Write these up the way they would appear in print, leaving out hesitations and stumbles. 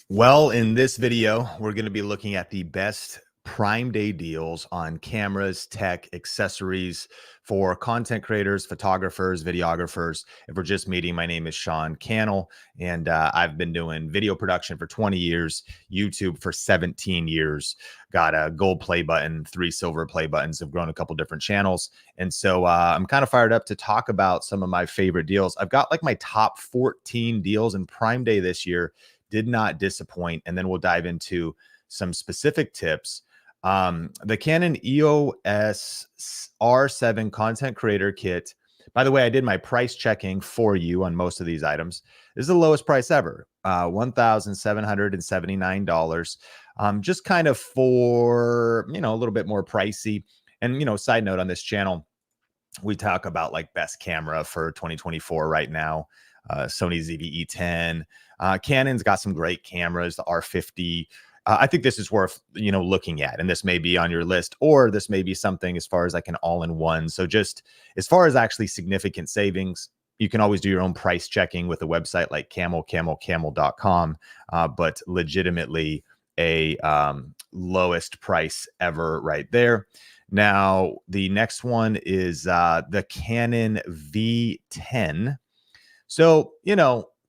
Well, in this video, we're going to be looking at the best Prime Day deals on cameras, tech, accessories for content creators, photographers, videographers. If we're just meeting, my name is Sean Cannell, and I've been doing video production for 20 years, YouTube for 17 years, got a gold play button, 3 silver play buttons, have grown a couple different channels. And so I'm kind of fired up to talk about some of my favorite deals. I've got like my top 14 deals in Prime Day this year. Did not disappoint. And then we'll dive into some specific tips. The Canon EOS R7 content creator kit. By the way, I did my price checking for you on most of these items. This is the lowest price ever, $1,779. Just kind of for, a little bit more pricey. And, side note on this channel, we talk about like best camera for 2024 right now. Sony ZV-E10. Canon's got some great cameras, the R50. I think this is worth, looking at, and this may be on your list, or this may be something as far as like an all-in-one. So just as far as actually significant savings, you can always do your own price checking with a website like camel.com, but legitimately a lowest price ever right there. Now, the next one is the Canon V10. So,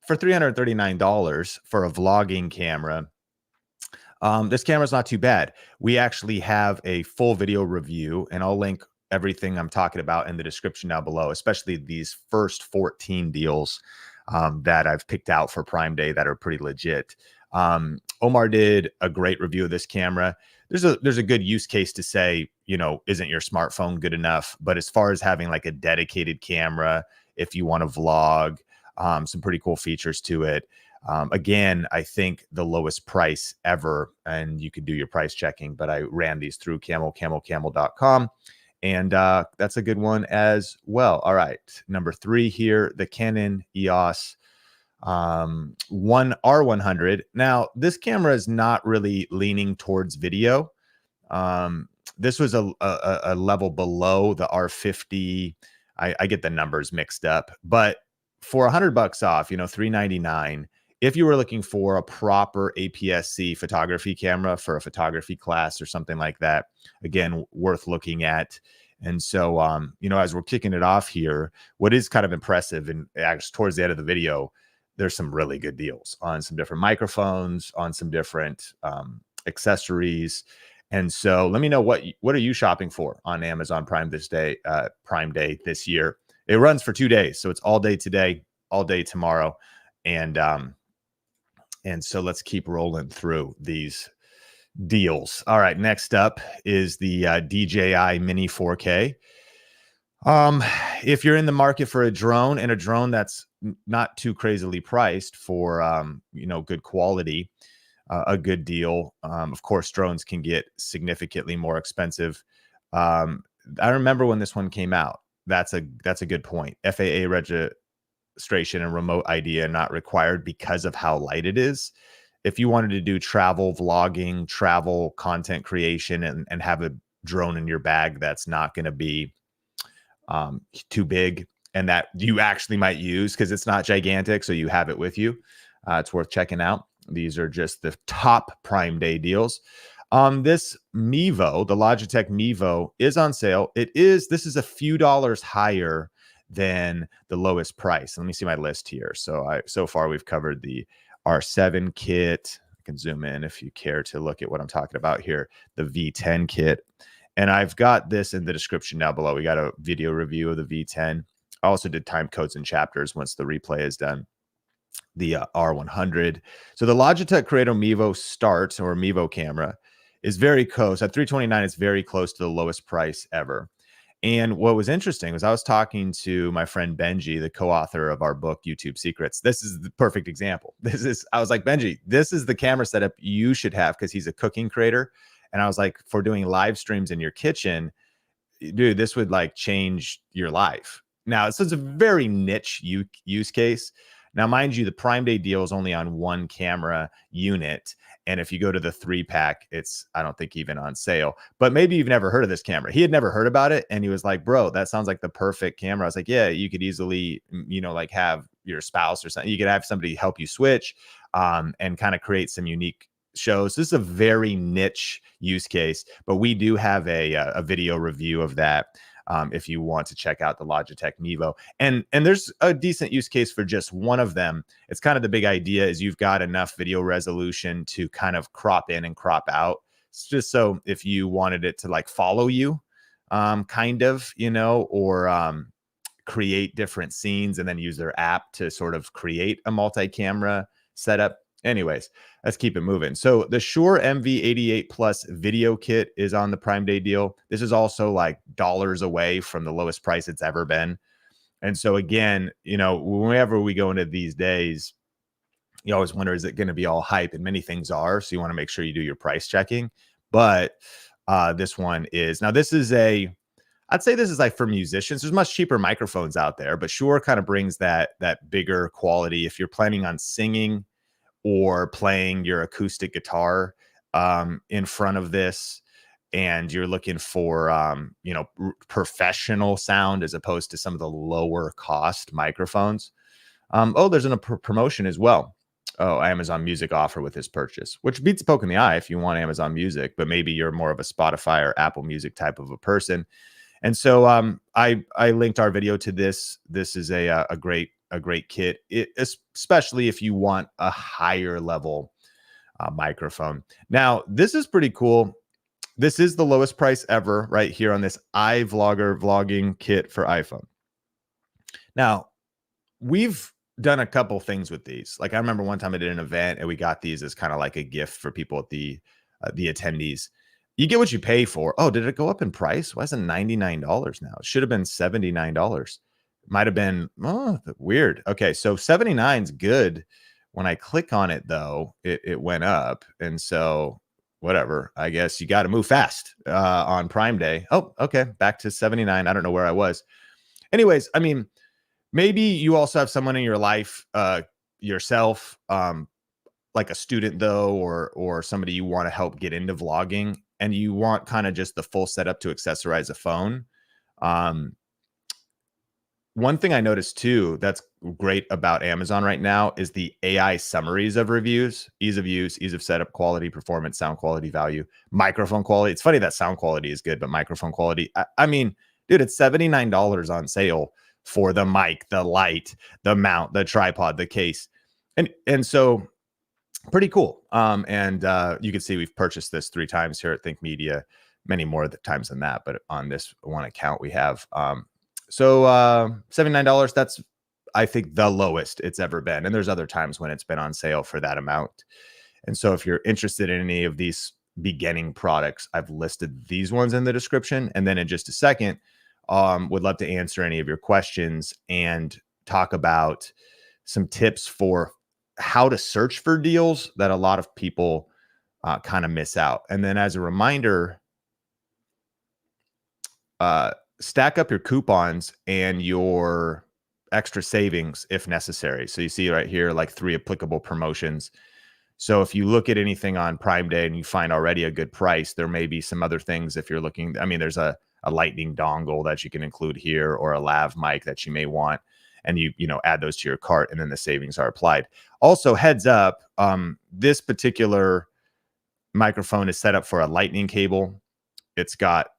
for $339 for a vlogging camera, this camera's not too bad. We actually have a full video review, and I'll link everything I'm talking about in the description down below, especially these first 14 deals that I've picked out for Prime Day that are pretty legit. Omar did a great review of this camera. There's a good use case to say, isn't your smartphone good enough? But as far as having like a dedicated camera, if you want to vlog, some pretty cool features to it. Again, I think the lowest price ever, and you could do your price checking, but I ran these through camel.com, and that's a good one as well. All right, number 3 here, the Canon EOS R100. Now, this camera is not really leaning towards video. This was a level below the R50. I get the numbers mixed up, but for $100 off, $399. If you were looking for a proper APS-C photography camera for a photography class or something like that, again, worth looking at. And so, as we're kicking it off here, what is kind of impressive, and actually towards the end of the video, there's some really good deals on some different microphones, on some different accessories. And so let me know what are you shopping for on Amazon Prime Prime Day this year. It runs for 2 days, so it's all day today, all day tomorrow, and so let's keep rolling through these deals. All right, next up is the DJI Mini 4K. If you're in the market for a drone, and a drone that's not too crazily priced for good quality, a good deal. Of course, drones can get significantly more expensive. I remember when this one came out. That's a good point. FAA registration and remote ID are not required because of how light it is. If you wanted to do travel vlogging, travel content creation, and have a drone in your bag that's not going to be too big, and that you actually might use because it's not gigantic, so you have it with you, it's worth checking out. These are just the top Prime Day deals. This Mevo, the Logitech Mevo, is on sale. This is a few dollars higher than the lowest price. Let me see my list here. So far we've covered the R7 kit. I can zoom in if you care to look at what I'm talking about here. The V10 kit. And I've got this in the description down below. We got a video review of the V10. I also did time codes and chapters once the replay is done. The R100. So the Logitech Creator Mevo Start, or Mevo camera, is very close. At $329, it's very close to the lowest price ever. And what was interesting was I was talking to my friend Benji, the co-author of our book, YouTube Secrets. This is the perfect example. I was like, Benji, this is the camera setup you should have, because he's a cooking creator. And I was like, for doing live streams in your kitchen, dude, this would like change your life. Now, this is a very niche use case. Now, mind you, the Prime Day deal is only on one camera unit. And if you go to the 3-pack, it's, I don't think, even on sale. But maybe you've never heard of this camera. He had never heard about it. And he was like, bro, that sounds like the perfect camera. I was like, yeah, you could easily, like have, your spouse or something. You could have somebody help you switch and kind of create some unique shows. This is a very niche use case, but we do have a video review of that. If you want to check out the Logitech Mevo. And there's a decent use case for just one of them. It's kind of the big idea is you've got enough video resolution to kind of crop in and crop out. It's just so if you wanted it to like follow you, kind of, you know, or create different scenes and then use their app to sort of create a multi-camera setup. Anyways, let's keep it moving. So the Shure MV88 Plus video kit is on the Prime Day deal. This is also like dollars away from the lowest price it's ever been. And so again, you know, whenever we go into these days, you always wonder, is it going to be all hype? And many things are. So you want to make sure you do your price checking. But this one is, now this is I'd say this is like for musicians. There's much cheaper microphones out there, but Shure kind of brings that bigger quality. If you're planning on singing or playing your acoustic guitar in front of this, and you're looking for, you know, professional sound as opposed to some of the lower cost microphones. Oh, there's a promotion as well. Oh, Amazon Music offer with this purchase, which beats a poke in the eye if you want Amazon Music, but maybe you're more of a Spotify or Apple Music type of a person. And so I linked our video to this. This is a great kit, especially if you want a higher level microphone. Now, this is pretty cool. This is the lowest price ever right here on this iVlogger vlogging kit for iPhone. Now, we've done a couple things with these. Like I remember one time I did an event and we got these as kind of like a gift for people at the attendees. You get what you pay for. Oh, did it go up in price? Why is it $99 now? It should have been $79. Might have been, oh, weird. Okay, so 79 is good. When I click on it, though, it went up. And so whatever, I guess you got to move fast on Prime Day. Oh, okay, back to 79. I don't know where I was. Anyways, I mean, maybe you also have someone in your life, yourself, like a student, though, or somebody you want to help get into vlogging, and you want kind of just the full setup to accessorize a phone. One thing I noticed too that's great about Amazon right now is the AI summaries of reviews: ease of use, ease of setup, quality, performance, sound quality, value, microphone quality. It's funny that sound quality is good, but microphone quality, I mean, dude, it's $79 on sale for the mic, the light, the mount, the tripod, the case. And so pretty cool. And you can see we've purchased this 3 times here at Think Media, many more times than that, but on this one account we have. So $79, that's, I think, the lowest it's ever been. And there's other times when it's been on sale for that amount. And so if you're interested in any of these beginning products, I've listed these ones in the description. And then in just a second, would love to answer any of your questions and talk about some tips for how to search for deals that a lot of people kind of miss out. And then as a reminder, stack up your coupons and your extra savings if necessary. So you see right here, like 3 applicable promotions. So if you look at anything on Prime Day and you find already a good price, there may be some other things if you're looking. I mean, there's a lightning dongle that you can include here, or a lav mic that you may want, and you know, add those to your cart, and then the savings are applied. Also, heads up, this particular microphone is set up for a lightning cable. It's got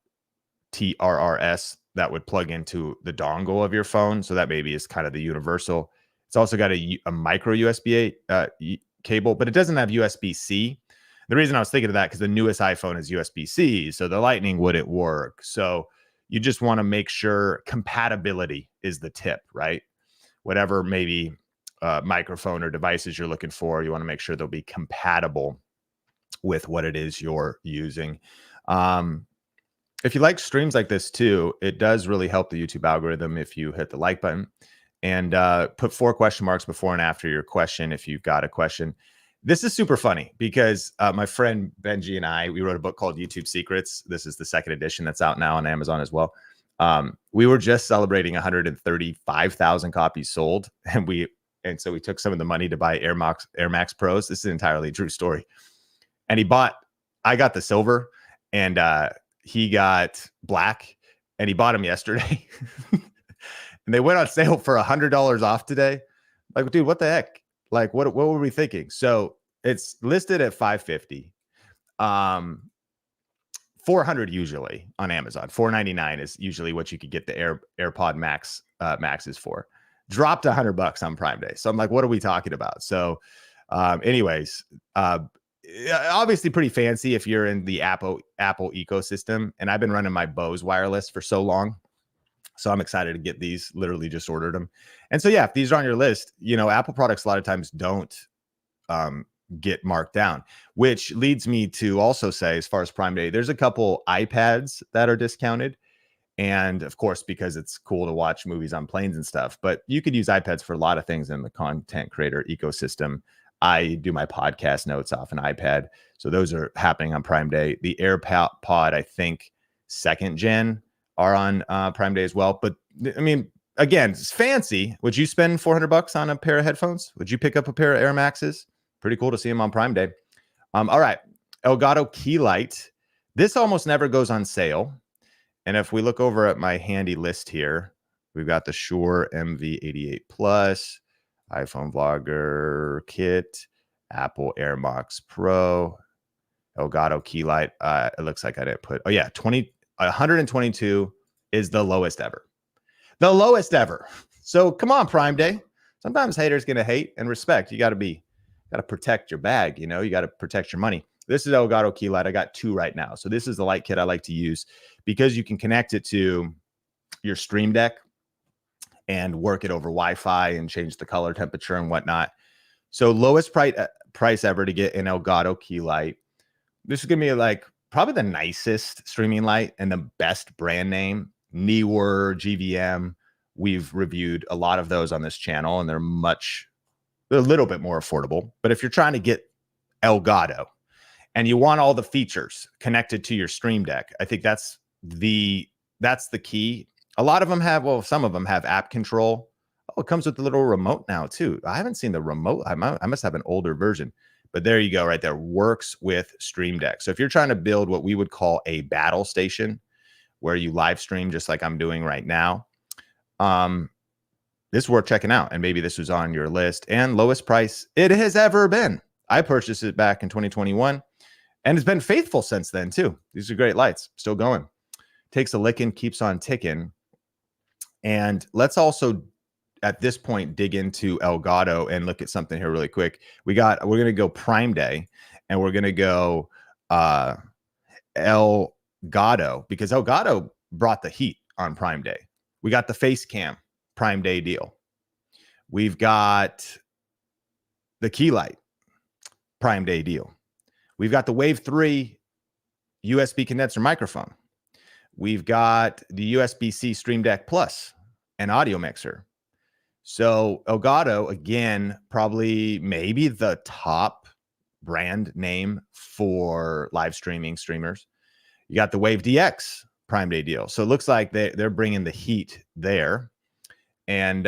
TRRS that would plug into the dongle of your phone. So that maybe is kind of the universal. It's also got a micro USB cable, but it doesn't have USB-C. The reason I was thinking of that, because the newest iPhone is USB-C, so the lightning wouldn't work. So you just want to make sure compatibility is the tip, right? Whatever maybe microphone or devices you're looking for, you want to make sure they'll be compatible with what it is you're using. If you like streams like this too, it does really help the YouTube algorithm if you hit the like button and put 4 question marks before and after your question if you've got a question. This is super funny because my friend Benji and I, we wrote a book called YouTube Secrets. This is the 2nd edition that's out now on Amazon as well. We were just celebrating 135,000 copies sold, and so we took some of the money to buy Air Max Pros. This is an entirely true story. And I got the silver, and he got black, and he bought them yesterday. And they went on sale for $100 off today. Like, dude, what the heck? Like, what were we thinking? So it's listed at $550. 400 usually on Amazon. $499 is usually what you could get the AirPod Max Maxes for. Dropped $100 on Prime Day. So I'm like, what are we talking about? So anyways, obviously pretty fancy if you're in the Apple ecosystem. And I've been running my Bose wireless for so long. So I'm excited to get these. Literally just ordered them. And so, yeah, if these are on your list, you know, Apple products a lot of times don't get marked down, which leads me to also say, as far as Prime Day, there's a couple iPads that are discounted. And of course, because it's cool to watch movies on planes and stuff, but you could use iPads for a lot of things in the content creator ecosystem. I do my podcast notes off an iPad. So those are happening on Prime Day. The AirPod, I think, 2nd gen are on Prime Day as well. But I mean, again, it's fancy. Would you spend $400 on a pair of headphones? Would you pick up a pair of Air Maxes? Pretty cool to see them on Prime Day. All right. Elgato Key Light. This almost never goes on sale. And if we look over at my handy list here, we've got the Shure MV88 Plus, iPhone Vlogger Kit, Apple AirMox Pro, Elgato Key Light. It looks like I didn't put, oh yeah, 122 is the lowest ever. The lowest ever. So come on, Prime Day. Sometimes haters gonna hate, and respect. You gotta protect your bag, you know, you gotta protect your money. This is Elgato Key Light. I got 2 right now. So this is the light kit I like to use because you can connect it to your Stream Deck and work it over Wi-Fi and change the color temperature and whatnot. So lowest price ever to get an Elgato Key Light. This is gonna be like probably the nicest streaming light and the best brand name. Neewer, GVM. We've reviewed a lot of those on this channel, and they're a little bit more affordable. But if you're trying to get Elgato and you want all the features connected to your Stream Deck, I think that's the key. A lot of them have, well, some of them have app control. Oh, it comes with the little remote now too. I haven't seen the remote. I must have an older version, but there you go right there. Works with Stream Deck. So if you're trying to build what we would call a battle station where you live stream just like I'm doing right now, this is worth checking out. And maybe this was on your list. And lowest price it has ever been. I purchased it back in 2021 and it's been faithful since then too. These are great lights, still going. Takes a licking, keeps on ticking. And let's also at this point dig into Elgato and look at something here really quick. We're going to go Prime Day and we're going to go Elgato because Elgato brought the heat on Prime Day. We got the face cam Prime Day deal. We've got the Key Light Prime Day deal. We've got the Wave 3 USB condenser microphone. We've got the USB-C Stream Deck Plus, an audio mixer. So Elgato, again, probably maybe the top brand name for live streaming streamers. You got the Wave DX Prime Day deal. So it looks like they're bringing the heat there. And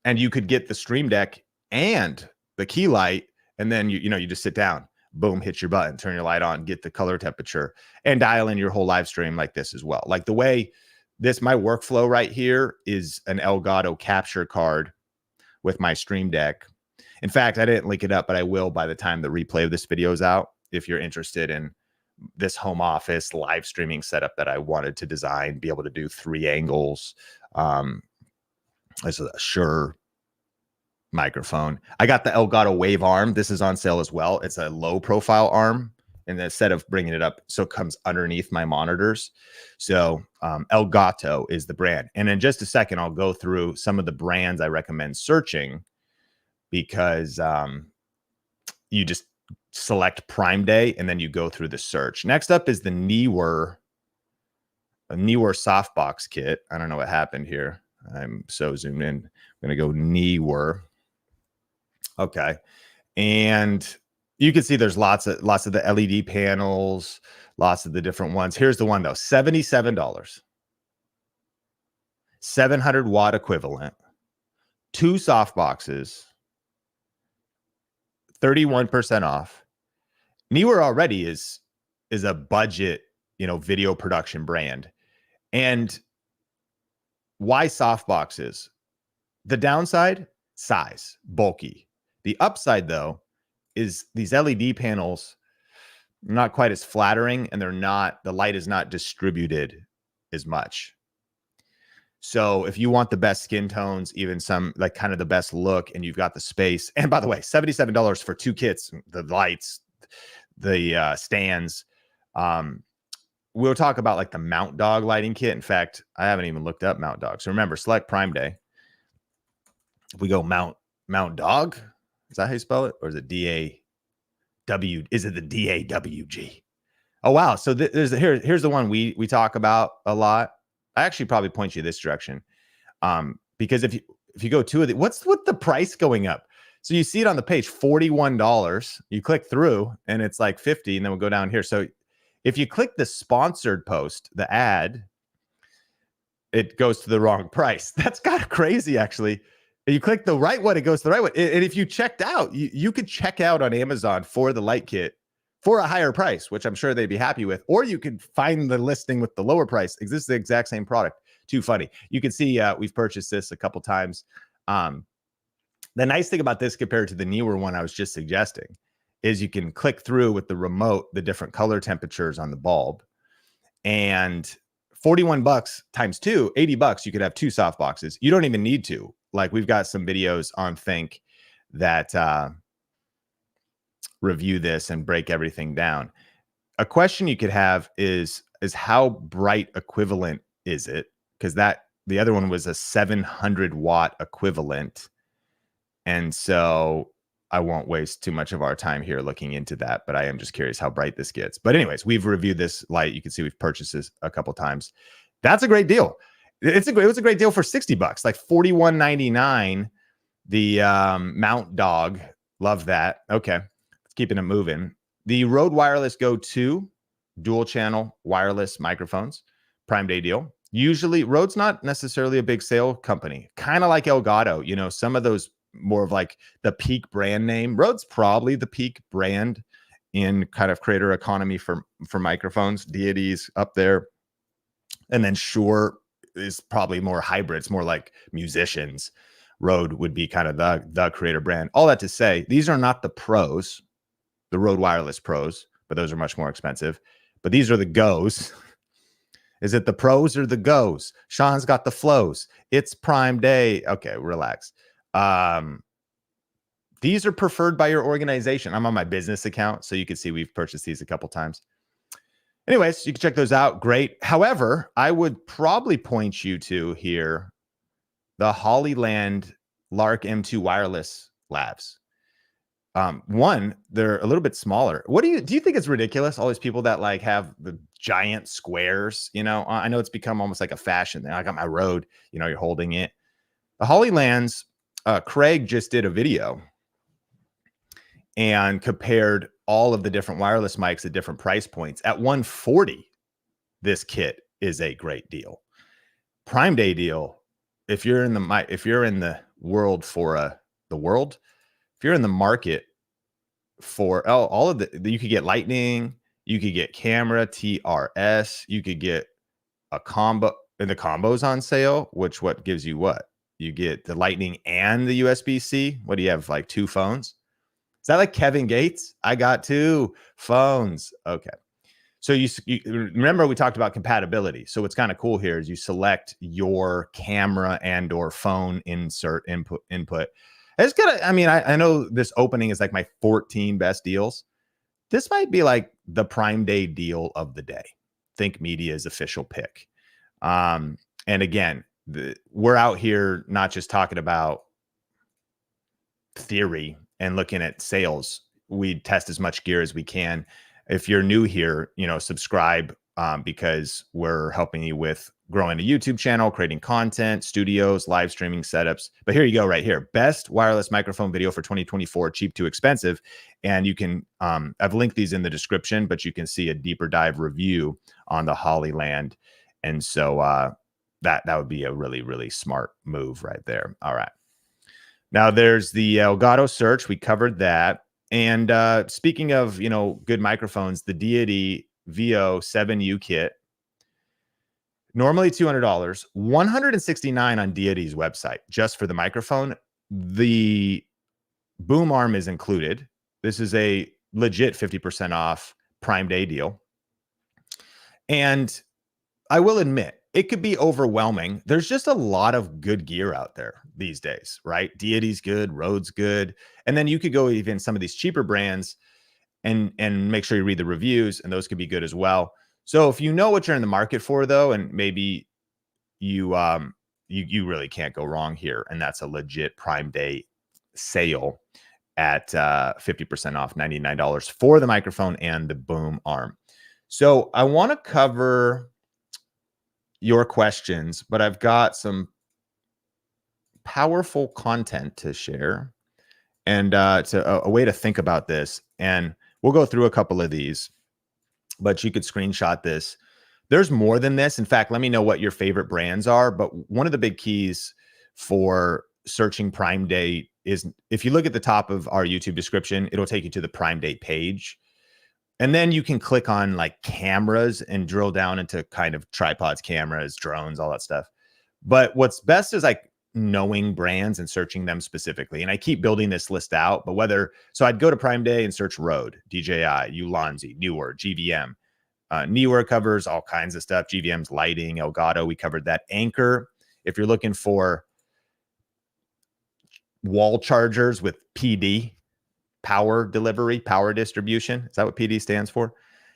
you could get the Stream Deck and the Key Light, and then you just sit down, boom, hit your button, turn your light on, get the color temperature, and dial in your whole live stream like this as well. Like the way my workflow right here is an Elgato capture card with my Stream Deck. In fact, I didn't link it up, but I will by the time the replay of this video is out. If you're interested in this home office live streaming setup that I wanted to design, be able to do 3 angles, as a Shure microphone. I got the Elgato Wave arm. This is on sale as well. It's a low profile arm, and instead of bringing it up, so it comes underneath my monitors. So Elgato is the brand. And in just a second, I'll go through some of the brands I recommend searching because you just select Prime Day and then you go through the search. Next up is the Neewer Softbox kit. I don't know what happened here. I'm so zoomed in. I'm going to go Neewer. Okay. And you can see there's lots of the LED panels, lots of the different ones. Here's the one though, $77. 700 watt equivalent, 2 softboxes, 31% off. Neewer already is a budget, video production brand. And why softboxes? The downside, size, bulky. The upside, though, is these LED panels are not quite as flattering, and the light is not distributed as much. So if you want the best skin tones, even some like kind of the best look, and you've got the space, and by the way, $77 for 2 kits, the lights, the stands. We'll talk about like the MOUNTDOG lighting kit. In fact, I haven't even looked up MOUNTDOG. So remember, select Prime Day. If we go MOUNTDOG, is that how you spell it? Or is it D-A-W? Is it the D-A-W-G? Oh, wow. So here's the one we talk about a lot. I actually probably point you this direction. Because if you go to it, what's with the price going up? So you see it on the page, $41. You click through and it's like 50, and then we'll go down here. So if you click the sponsored post, the ad, it goes to the wrong price. That's kind of crazy, actually. If you click the right one, it goes to the right one. And if you checked out, you could check out on Amazon for the light kit for a higher price, which I'm sure they'd be happy with. Or you could find the listing with the lower price. This is the exact same product. Too funny. You can see we've purchased this a couple times. The nice thing about this compared to the Neewer one I was just suggesting is you can click through with the remote the different color temperatures on the bulb. And 41 bucks times 2, 80 bucks, you could have 2 soft boxes. You don't even need to. Like, we've got some videos on Think that review this and break everything down. A question you could have is how bright equivalent is it? Because the other one was a 700 watt equivalent. And so I won't waste too much of our time here looking into that, but I am just curious how bright this gets. But anyways, we've reviewed this light. You can see we've purchased this a couple times. That's a great deal. It was a great deal for 60 bucks, like $41.99. The MOUNTDOG, love that. Okay, keeping it moving. The Rode Wireless Go 2 dual channel wireless microphones, Prime Day deal. Usually Rode's not necessarily a big sale company, kind of like Elgato. You know, some of those more of like the peak brand name. Rode's probably the peak brand in kind of creator economy for microphones. Deity's up there. And then Shure is probably more hybrid. It's more like musicians. Rode would be kind of the creator brand. All that to say, these are not the pros, the Rode Wireless Pros, but those are much more expensive. But these are the Goes. Is it the pros or the Goes? Sean's got the flows. It's Prime Day. Okay, relax. These are preferred by your organization. I'm on my business account, so you can see we've purchased these a couple times. Anyways, you can check those out. Great. However, I would probably point you to here the Hollyland Lark M2 wireless labs. One, they're a little bit smaller. Do you think it's ridiculous? All these people that like have the giant squares, you know, I know it's become almost like a fashion thing. I got my Rode, you know, you're holding it. The Hollylands, Craig just did a video and compared all of the different wireless mics at different price points. At $140, this kit is a great deal. Prime Day deal. If you're in the world for if you're in the market for all of you could get lightning, you could get camera, TRS, you could get a combo, and the combo's on sale, which what gives you what? You get the lightning and the USB-C. What do you have, like 2 phones? Is that like Kevin Gates? I got 2 phones. Okay. So you remember we talked about compatibility. So what's kind of cool here is you select your camera and or phone input. It's gonna, I mean, I know this opening is like my 14 best deals. This might be like the Prime Day deal of the day. Think Media's official pick. And again, we're out here not just talking about theory and looking at sales. We test as much gear as we can. If you're new here, you know, subscribe because we're helping you with growing a YouTube channel, creating content, studios, live streaming setups. But here you go right here. Best wireless microphone video for 2024, cheap to expensive. And you can, I've linked these in the description, but you can see a deeper dive review on the Hollyland. And so that would be a really, really smart move right there. All right. Now there's the Elgato search. We covered that. And speaking of, you know, good microphones, the Deity VO-7U Kit, normally $200, $169 on Deity's website just for the microphone. The boom arm is included. This is a legit 50% off Prime Day deal. And I will admit, it could be overwhelming. There's just a lot of good gear out there these days, right? Deity's good, RØDE's good. And then you could go even some of these cheaper brands and make sure you read the reviews, and those could be good as well. So if you know what you're in the market for, though, and maybe you really can't go wrong here, and that's a legit Prime Day sale at 50% off, $99 for the microphone and the boom arm. So I want to cover your questions, but I've got some powerful content to share, and it's a way to think about this. And we'll go through a couple of these, but you could screenshot this. There's more than this. In fact, let me know what your favorite brands are. But one of the big keys for searching Prime Day is, if you look at the top of our YouTube description, it'll take you to the Prime Day page. And then you can click on like cameras and drill down into kind of tripods, cameras, drones, all that stuff. But what's best is like knowing brands and searching them specifically. And I keep building this list out, but so I'd go to Prime Day and search RØDE, DJI, Ulanzi, Neewer, GVM. Neewer covers all kinds of stuff. GVM's lighting, Elgato, we covered that. Anker, if you're looking for wall chargers with PD, power delivery, power distribution. Is that what PD stands for?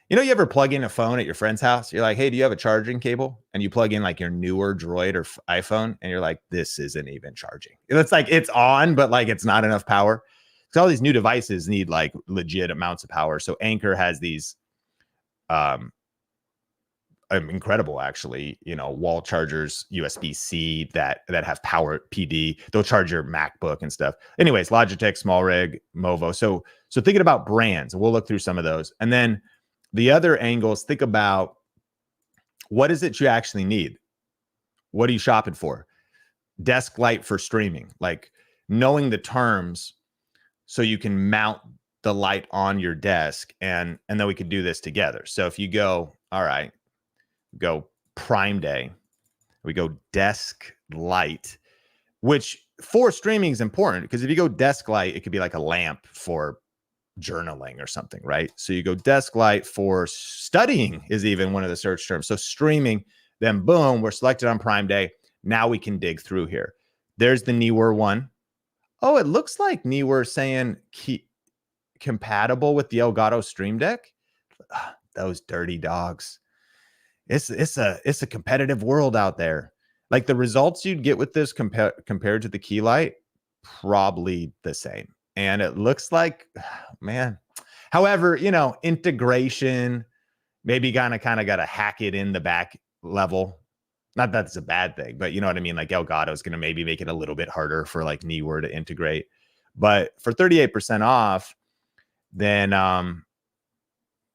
You know, you ever plug in a phone at your friend's house? You're like, hey, do you have a charging cable? And you plug in like your newer Droid or iPhone, and you're like, this isn't even charging. It's like it's on, but like it's not enough power. So all these new devices need like legit amounts of power. So Anker has these incredible, actually, you know, wall chargers, USB-C that have power PD. They'll charge your MacBook and stuff. Anyways, Logitech, SmallRig, Movo. So thinking about brands, we'll look through some of those. And then the other angles, think about what is it you actually need? What are you shopping for? Desk light for streaming, like knowing the terms so you can mount the light on your desk, and then we could do this together. So if you go, all right, go Prime Day, we go desk light, which for streaming is important, because if you go desk light, it could be like a lamp for journaling or something, right? So you go desk light for studying is even one of the search terms. So streaming, then boom, we're selected on Prime Day. Now we can dig through here. There's the Neewer one. Oh, it looks like Neewer saying compatible with the Elgato Stream Deck. Those dirty dogs. It's a competitive world out there. Like the results you'd get with this compared to the Key Light, probably the same. And it looks like, man. However, you know, integration, maybe kind of got to hack it in the back level. Not that it's a bad thing, but you know what I mean? Like Elgato is going to maybe make it a little bit harder for like Neewer to integrate. But for 38% off, then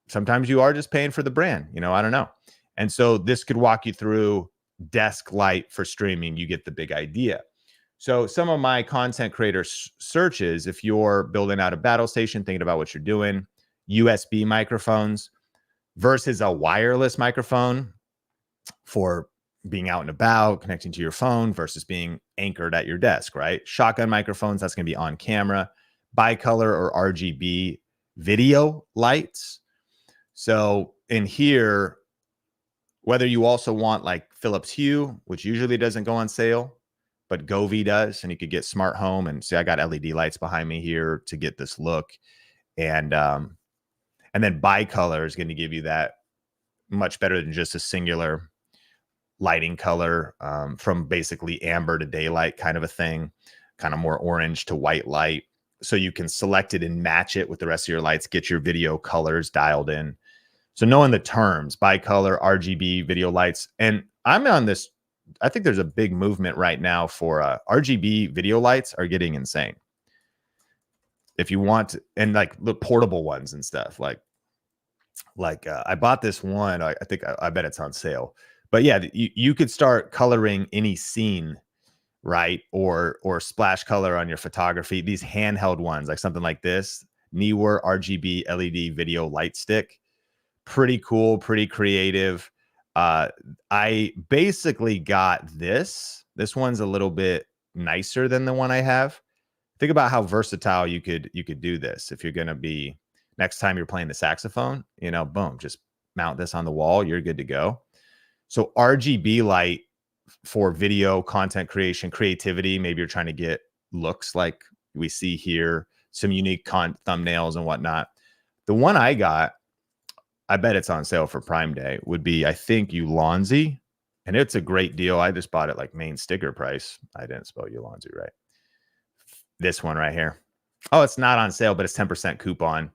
sometimes you are just paying for the brand, you know, I don't know. And so this could walk you through desk light for streaming. You get the big idea. So some of my content creator searches, if you're building out a battle station, thinking about what you're doing, USB microphones versus a wireless microphone for being out and about, connecting to your phone versus being anchored at your desk, right? Shotgun microphones, that's going to be on camera. Bicolor or RGB video lights. So in here, whether you also want like Philips Hue, which usually doesn't go on sale, but Govee does, and you could get smart home. And see, I got LED lights behind me here to get this look. And then bicolor is going to give you that much better than just a singular lighting color, from basically amber to daylight kind of a thing, kind of more orange to white light. So you can select it and match it with the rest of your lights, get your video colors dialed in. So knowing the terms, bicolor, RGB video lights. And I'm on this, I think there's a big movement right now for RGB video lights are getting insane. If you want, and like the portable ones and stuff, like I bought this one, I think I bet it's on sale. But yeah, you could start coloring any scene, right? Or splash color on your photography. These handheld ones, like something like this, Neewer RGB LED video light stick. Pretty cool, pretty creative. I basically got this. This one's a little bit nicer than the one I have. Think about how versatile you could do this. If you're going to be, next time you're playing the saxophone, you know, boom, just mount this on the wall. You're good to go. So RGB light for video content creation, creativity. Maybe you're trying to get looks like we see here, some unique thumbnails and whatnot. The one I got, I bet it's on sale for Prime Day, would be, I think, Ulanzi. And it's a great deal. I just bought it like main sticker price. I didn't spell Ulanzi right. This one right here. Oh, it's not on sale, but it's 10% coupon.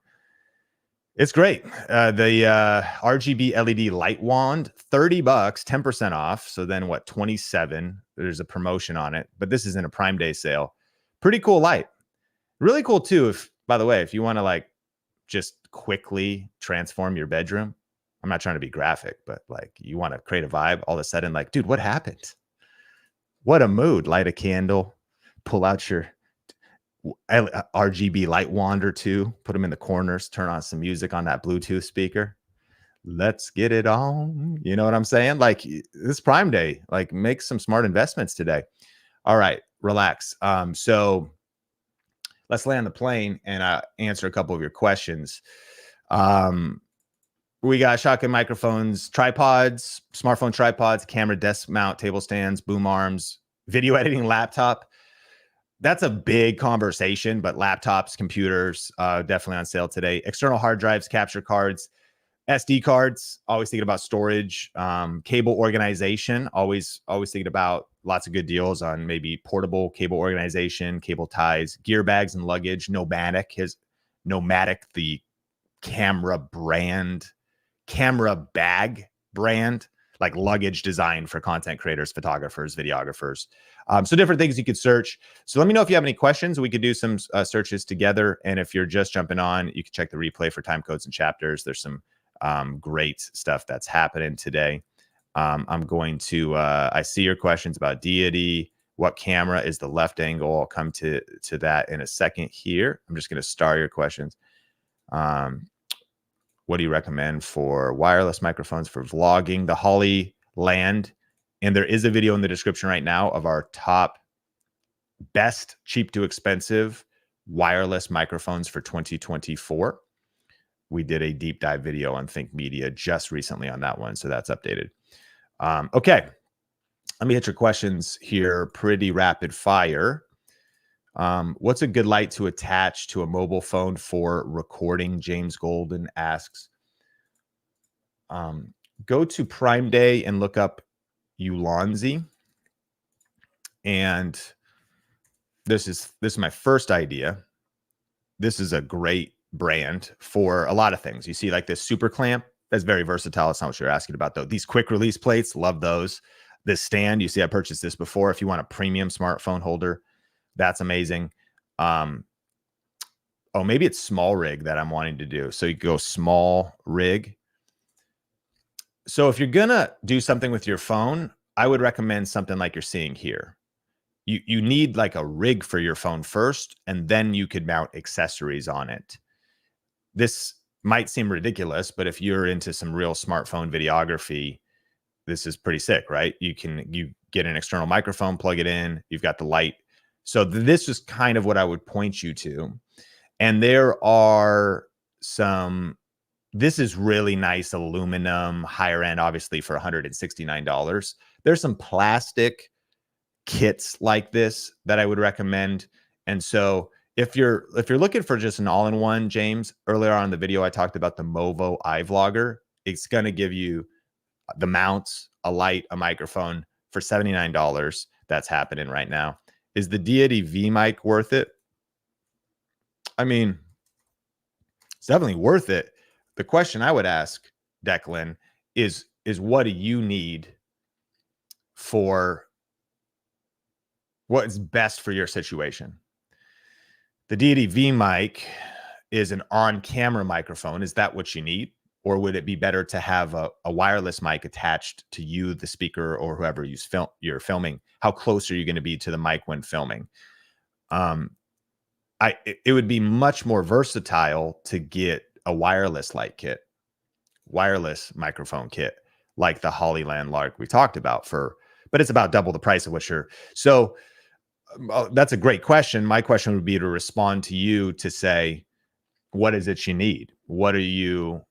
It's great. The RGB LED light wand, $30, 10% off. So then what, 27? There's a promotion on it, but this is in a Prime Day sale. Pretty cool light. Really cool too. If, by the way, if you want to like just quickly transform your bedroom, I'm not trying to be graphic, but like you want to create a vibe, all of a sudden, like, dude, what happened? What a mood. Light a candle, pull out your RGB light wand or two, put them in the corners, turn on some music on that Bluetooth speaker. Let's get it on. You know what I'm saying? Like, this Prime Day, like, make some smart investments today. All right, relax. So let's land the plane and answer a couple of your questions. We got shotgun microphones, tripods, smartphone tripods, camera desk mount, table stands, boom arms, video editing laptop. That's a big conversation, but laptops, computers, definitely on sale today. External hard drives, capture cards, SD cards, always thinking about storage, cable organization, always thinking about lots of good deals on maybe portable cable organization, cable ties, gear bags and luggage. Nomadic, the camera bag brand, like luggage designed for content creators, photographers, videographers. So different things you could search. So let me know if you have any questions. We could do some searches together. And if you're just jumping on, you can check the replay for time codes and chapters. There's some great stuff that's happening today. I'm going to, I see your questions about Deity. What camera is the left angle? I'll come to that in a second here. I'm just going to star your questions. What do you recommend for wireless microphones for vlogging? The Hollyland. And there is a video in the description right now of our top best cheap to expensive wireless microphones for 2024. We did a deep dive video on Think Media just recently on that one. So that's updated. Okay. Let me hit your questions here pretty rapid fire. What's a good light to attach to a mobile phone for recording? James Golden asks. Go to Prime Day and look up Ulanzi. And this is my first idea. This is a great brand for a lot of things. You see like this super clamp, that's very versatile. That's not what you're asking about though. These quick release plates, love those. This stand, you see I purchased this before. If you want a premium smartphone holder, that's amazing. Oh, maybe it's small rig that I'm wanting to do. So you go small rig. So if you're gonna do something with your phone, I would recommend something like you're seeing here. You need like a rig for your phone first, and then you could mount accessories on it. This might seem ridiculous, but if you're into some real smartphone videography, this is pretty sick, right? You get an external microphone, plug it in, you've got the light. So this is kind of what I would point you to. And there are some, this is really nice aluminum, higher end, obviously for $169. There's some plastic kits like this that I would recommend. And so if you're looking for just an all-in-one, James, earlier on in the video, I talked about the Movo iVlogger. It's going to give you the mounts, a light, a microphone for $79. That's happening right now. Is the Deity V mic worth it? I mean, it's definitely worth it. The question I would ask, Declan, is what do you need for what's best for your situation? The Deity V mic is an on-camera microphone. Is that what you need? Or would it be better to have a wireless mic attached to you, the speaker, or whoever you're filming? How close are you going to be to the mic when filming? It would be much more versatile to get a wireless light kit, wireless microphone kit, like the Hollyland Lark we talked about but it's about double the price of what you're. So That's a great question. My question would be to respond to you to say, what is it you need? What are you,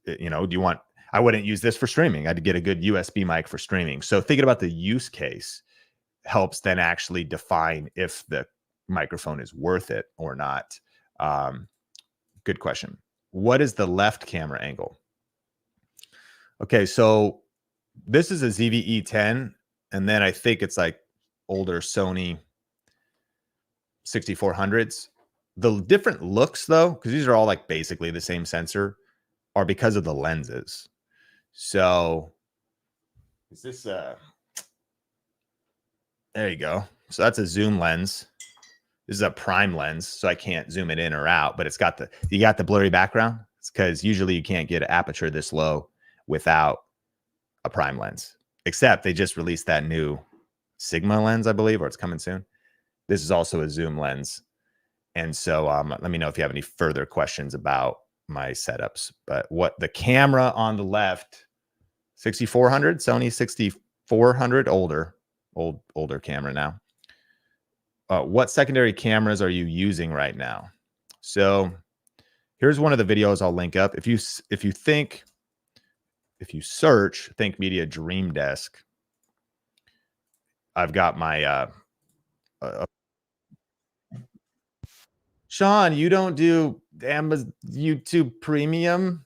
do you want, I wouldn't use this for streaming. I'd get a good USB mic for streaming. So thinking about the use case helps then actually define if the microphone is worth it or not. Good question. What is the left camera angle? Okay, so this is a ZV-E10, and then I think it's like older Sony 6400s. The different looks, though, because these are all like basically the same sensor, are because of the lenses. So is this there you go. So that's a zoom lens. This is a prime lens, so I can't zoom it in or out, but it's got you got the blurry background. It's because usually you can't get an aperture this low without a prime lens, except they just released that new Sigma lens, I believe, or it's coming soon. This is also a zoom lens. And so let me know if you have any further questions about my setups. But what the camera on the left, 6400, Sony 6400, older camera now. What secondary cameras are you using right now? So here's one of the videos I'll link up. If you search Think Media Dream Desk, I've got my Sean, you don't do Amazon YouTube Premium?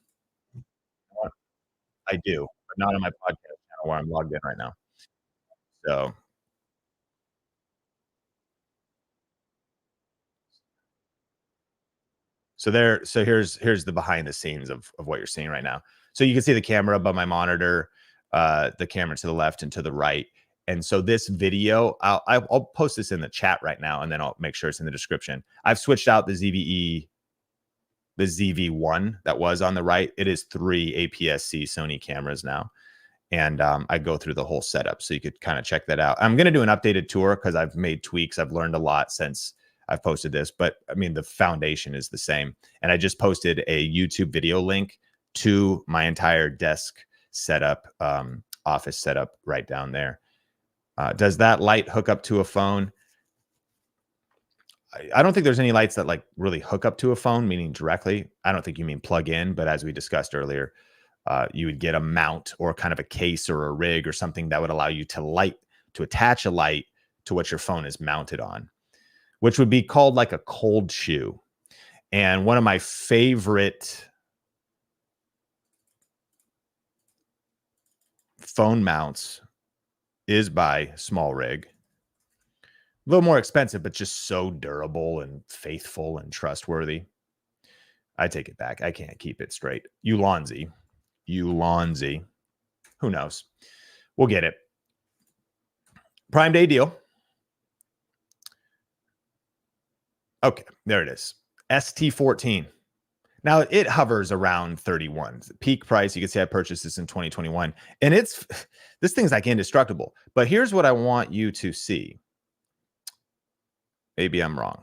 I do, but not on my podcast channel where I'm logged in right now. So here's the behind the scenes of what you're seeing right now. So you can see the camera above my monitor, the camera to the left and to the right. And so this video, I'll post this in the chat right now, and then I'll make sure it's in the description. I've switched out the ZV-1 that was on the right. It is 3 APS-C Sony cameras now. And I go through the whole setup, so you could kind of check that out. I'm going to do an updated tour because I've made tweaks. I've learned a lot since I've posted this, but I mean, the foundation is the same. And I just posted a YouTube video link to my entire desk setup, office setup right down there. Does that light hook up to a phone? I don't think there's any lights that like really hook up to a phone, meaning directly. I don't think you mean plug in, but as we discussed earlier, you would get a mount or kind of a case or a rig or something that would allow you to attach a light to what your phone is mounted on, which would be called like a cold shoe. And one of my favorite phone mounts is by Small Rig. A little more expensive, but just so durable and faithful and trustworthy. I take it back. I can't keep it straight. Ulanzi. Who knows? We'll get it. Prime Day deal. Okay, there it is. ST14. Now it hovers around 31. Peak price, you can see I purchased this in 2021. And this thing's like indestructible. But here's what I want you to see. Maybe I'm wrong.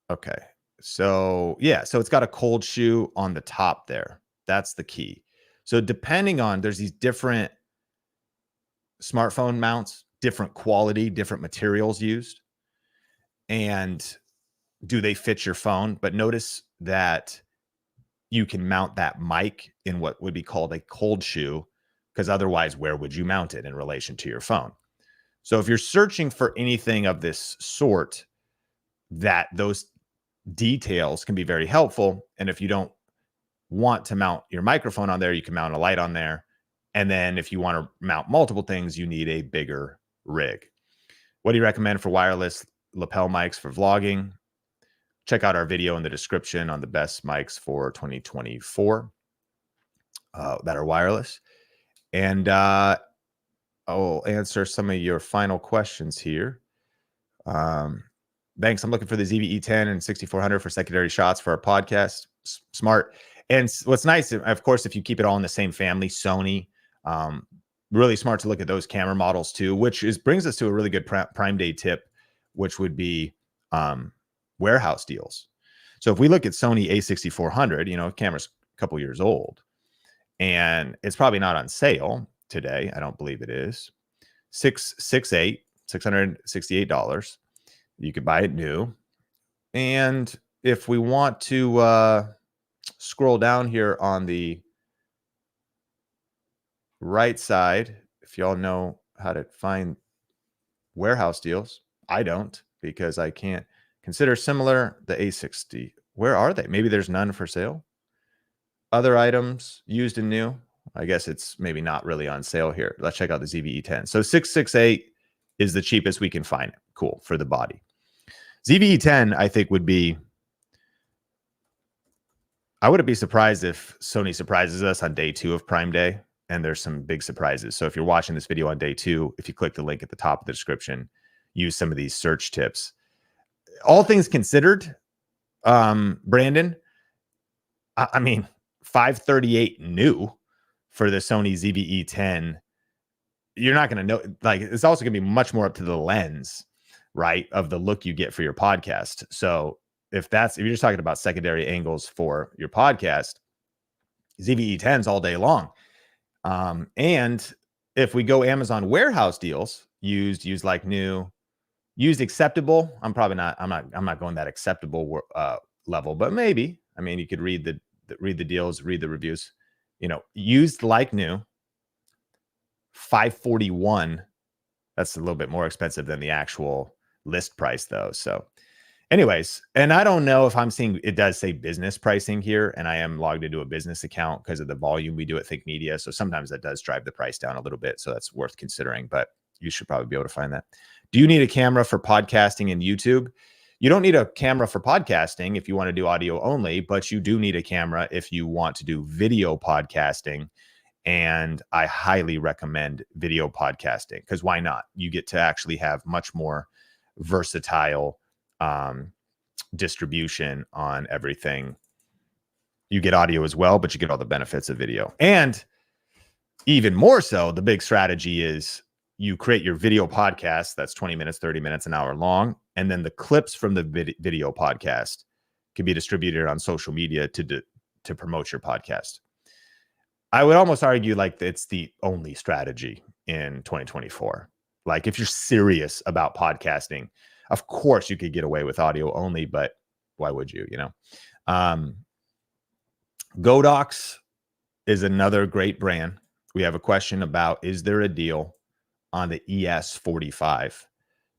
Okay. So yeah, so it's got a cold shoe on the top there. That's the key. So depending on, there's these different smartphone mounts, different quality, different materials used. And do they fit your phone? But notice that you can mount that mic in what would be called a cold shoe, because otherwise, where would you mount it in relation to your phone? So if you're searching for anything of this sort, those details can be very helpful. And if you don't want to mount your microphone on there, you can mount a light on there. And then if you want to mount multiple things, you need a bigger rig. What do you recommend for wireless lapel mics for vlogging? Check out our video in the description on the best mics for 2024 that are wireless. And I'll answer some of your final questions here. Thanks. I'm looking for the ZV-E10 and 6400 for secondary shots for our podcast. Smart. And what's nice, of course, if you keep it all in the same family, Sony, really smart to look at those camera models too, which brings us to a really good Prime Day tip, which would be warehouse deals. So if we look at Sony a6400, camera's a couple years old and it's probably not on sale today. I don't believe it is. $668. You could buy it new. And if we want to scroll down here on the right side, if y'all know how to find warehouse deals, I don't, because I can't. Consider similar, the A60. Where are they? Maybe there's none for sale. Other items, used and new. I guess it's maybe not really on sale here. Let's check out the ZV-E10. So 668 is the cheapest we can find. Cool, for the body. ZV-E10, I think, would be... I wouldn't be surprised if Sony surprises us on day 2 of Prime Day, and there's some big surprises. So if you're watching this video on day 2, if you click the link at the top of the description, use some of these search tips. All things considered, Brandon, I mean, $538 new for the Sony ZV-E10. You're not going to know, like, it's also going to be much more up to the lens, right, of the look you get for your if you're just talking about secondary angles for your podcast, ZV-E10's all day long. And if we go Amazon warehouse deals, used like new, used acceptable. I'm not going that acceptable level, but maybe. I mean, you could read the deals, read the reviews. You know, used like new, $541. That's a little bit more expensive than the actual list price, though. So, anyways, and I don't know if I'm seeing, it does say business pricing here, and I am logged into a business account because of the volume we do at Think Media. So sometimes that does drive the price down a little bit. So that's worth considering, but you should probably be able to find that. Do you need a camera for podcasting and YouTube? You don't need a camera for podcasting if you want to do audio only, but you do need a camera if you want to do video podcasting. And I highly recommend video podcasting, because why not? You get to actually have much more versatile distribution on everything. You get audio as well, but you get all the benefits of video. And even more so, the big strategy is you create your video podcast that's 20 minutes, 30 minutes, an hour long. And then the clips from the video podcast can be distributed on social media to promote your podcast. I would almost argue like it's the only strategy in 2024. Like, if you're serious about podcasting, of course you could get away with audio only, but why would you, you know? Godox is another great brand. We have a question about, is there a deal on the ES45?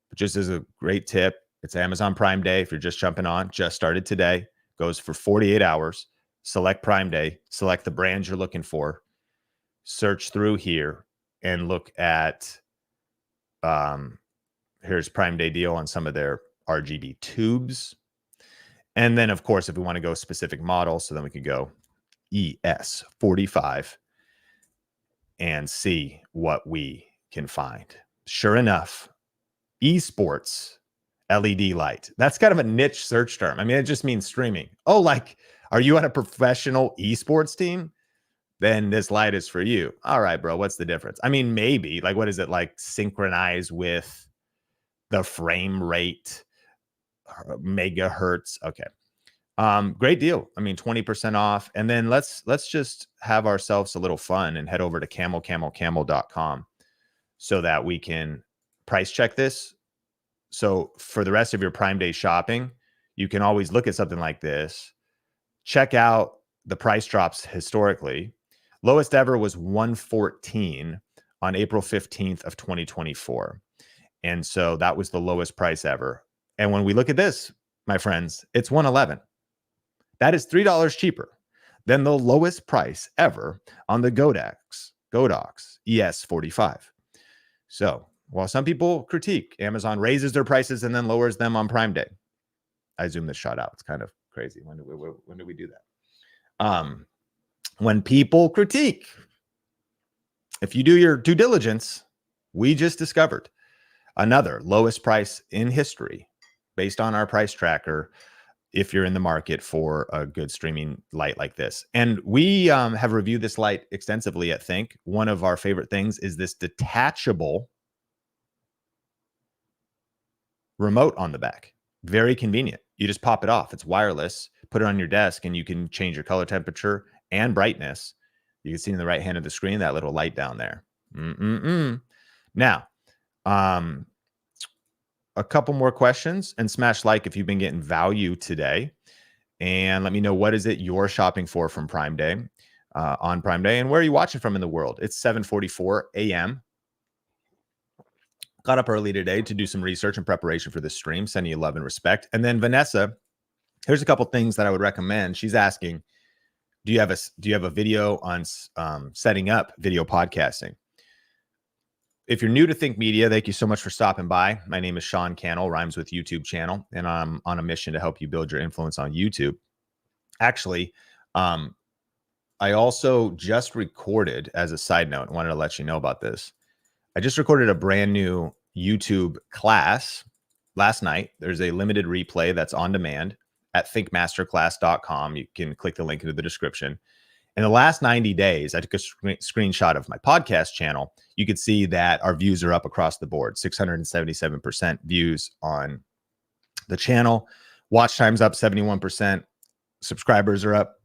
But just as a great tip, it's Amazon Prime Day. If you're just jumping on, just started today, goes for 48 hours. Select Prime Day, select the brand you're looking for, search through here and look at, here's Prime Day deal on some of their RGB tubes. And then, of course, if we want to go specific models, so then we could go ES45 and see what we can find. Sure enough, esports LED light. That's kind of a niche search term. I mean, it just means streaming. Oh, like, are you on a professional esports team? Then this light is for you. All right, bro, what's the difference? I mean, maybe, like, what is it, like, synchronize with the frame rate, megahertz? Okay. Great deal. I mean, 20% off. And then let's just have ourselves a little fun and head over to camel.com so that we can price check this. So for the rest of your Prime Day shopping, you can always look at something like this, check out the price drops historically. Lowest ever was $114 on April 15th of 2024. And so that was the lowest price ever. And when we look at this, my friends, it's $111. That is $3 cheaper than the lowest price ever on the Godox ES45. So while some people critique Amazon raises their prices and then lowers them on Prime Day, I zoomed this shot out. It's kind of crazy. When do we do that? When people critique, if you do your due diligence, we just discovered another lowest price in history based on our price tracker, if you're in the market for a good streaming light like this. And we have reviewed this light extensively at Think. One of our favorite things is this detachable remote on the back. Very convenient. You just pop it off. It's wireless. Put it on your desk and you can change your color temperature and brightness. You can see in the right hand of the screen that little light down there. Now, A couple more questions, and smash like if you've been getting value today. And let me know, what is it you're shopping for from Prime Day, on Prime Day, and where are you watching from in the world? It's 7:44 a.m. Got up early today to do some research and preparation for this stream. Sending you love and respect. And then Vanessa, here's a couple things that I would recommend. She's asking, do you have a video on setting up video podcasting? If you're new to Think Media, thank you so much for stopping by. My name is Sean Cannell, rhymes with YouTube channel, and I'm on a mission to help you build your influence on YouTube. Actually, I also just recorded, as a side note, I wanted to let you know about this. I just recorded a brand new YouTube class last night. There's a limited replay that's on demand at thinkmasterclass.com. You can click the link in the description. In the last 90 days, I took a screenshot of my podcast channel. You could see that our views are up across the board, 677% views on the channel. Watch time's up 71%. Subscribers are up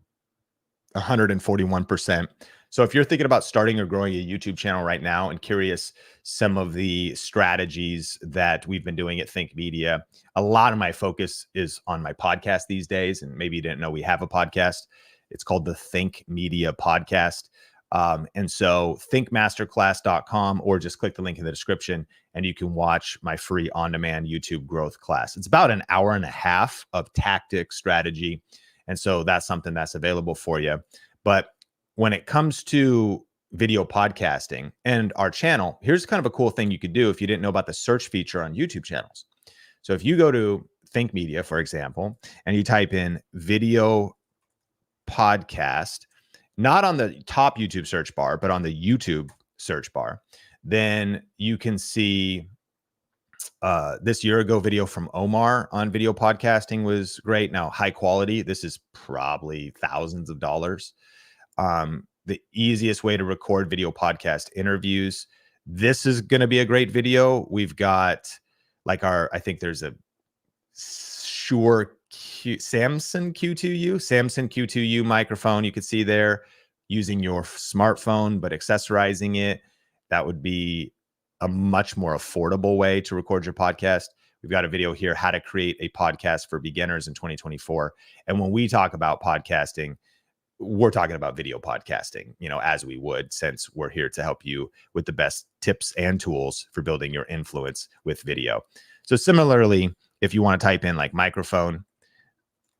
141%. So if you're thinking about starting or growing a YouTube channel right now and curious some of the strategies that we've been doing at Think Media, a lot of my focus is on my podcast these days. And maybe you didn't know we have a podcast. It's called the Think Media Podcast. And so thinkmasterclass.com, or just click the link in the description and you can watch my free on-demand YouTube growth class. It's about an hour and a half of tactic strategy. And so that's something that's available for you. But when it comes to video podcasting and our channel, here's kind of a cool thing you could do if you didn't know about the search feature on YouTube channels. So if you go to Think Media, for example, and you type in video podcast, not on the top YouTube search bar, but on the YouTube search bar, then you can see this year ago video from Omar on video podcasting was great. Now, high quality, this is probably thousands of dollars. The easiest way to record video podcast interviews. This is going to be a great video. We've got like I think there's a Shure Samson Q2U microphone. You could see there using your smartphone, but accessorizing it. That would be a much more affordable way to record your podcast. We've got a video here, how to create a podcast for beginners in 2024. And when we talk about podcasting, we're talking about video podcasting, as we would, since we're here to help you with the best tips and tools for building your influence with video. So similarly, if you want to type in like microphone,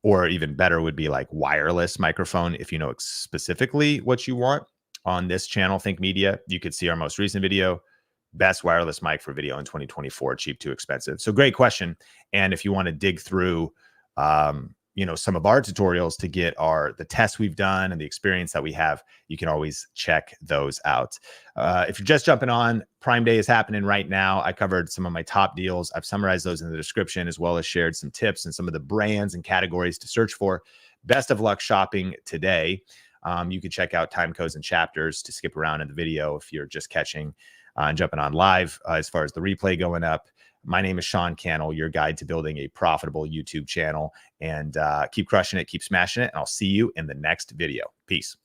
or even better would be like wireless microphone, if you know specifically what you want, on this channel, Think Media, you could see our most recent video, best wireless mic for video in 2024, cheap to expensive. So great question. And if you want to dig through, some of our tutorials to get the tests we've done and the experience that we have, you can always check those out. If you're just jumping on, Prime Day is happening right now. I covered some of my top deals. I've summarized those in the description, as well as shared some tips and some of the brands and categories to search for. Best of luck shopping today. You can check out time codes and chapters to skip around in the video if you're just catching and jumping on live. As far as the replay going up, my name is Sean Cannell, your guide to building a profitable YouTube channel. And keep crushing it, keep smashing it, and I'll see you in the next video. Peace.